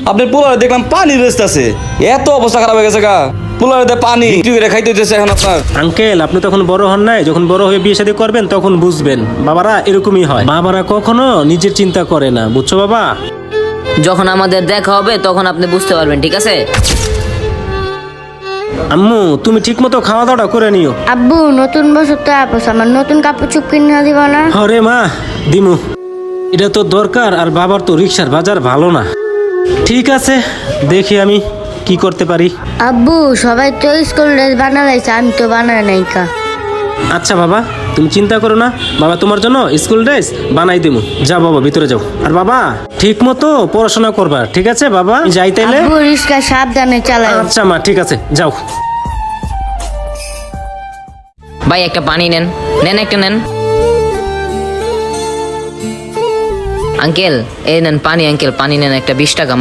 আপনি পোলারে দেখলাম পানি রেস্ট আছে, এত অবস্থা খারাপ হয়ে গেছে গা। পোলারে পানি বিক্রি করে খাইতে হইতেছে এখন আপনার। আঙ্কেল, আপনি তখন বড় হন নাই, যখন বড় হয়ে বিয়ে শাদী করবেন তখন বুঝবেন। বাবারা এরকমই হয়, বাবারা কখনো নিজের চিন্তা করে না, বুঝছো বাবা? যখন আমাদের দেখা হবে তখন আপনি বুঝতে পারবেন, ঠিক আছে? আম্মু, তুমি ঠিক মতো খাওয়া দাওয়া করে নিও। আব্বু, নতুন বছর তো আপস, আমার নতুন কাপড় চুপ কিনে দিব না? হরে মা, দিমু। এটা তো দরকার, আর বাবার তো রিক্সার বাজার ভালো না। ঠিক আছে, দেখি আমি কি করতে পারি। আব্বু, সবাই তো স্কুল ড্রেস বানালাইছে, আমি তো বানাই নাই কা। আচ্ছা বাবা, তুমি চিন্তা করো না, বাবা তোমার জন্য স্কুল ড্রেস বানাই দেবো। যাও বাবা, ভিতরে যাও। আর বাবা, ঠিক মতো পড়াশোনা করবা, ঠিক আছে বাবা? যাই তাইলে। আব্বু, রিক্সা সাবধানে চালাও। আচ্ছা মা, ঠিক আছে, যাও। ভাই একটা পানি নেন, নেন একটা নেন। আঙ্কেল এই নেন পানি, আঙ্কেল পানি নেন, একটা 20 টাকা মাত্র।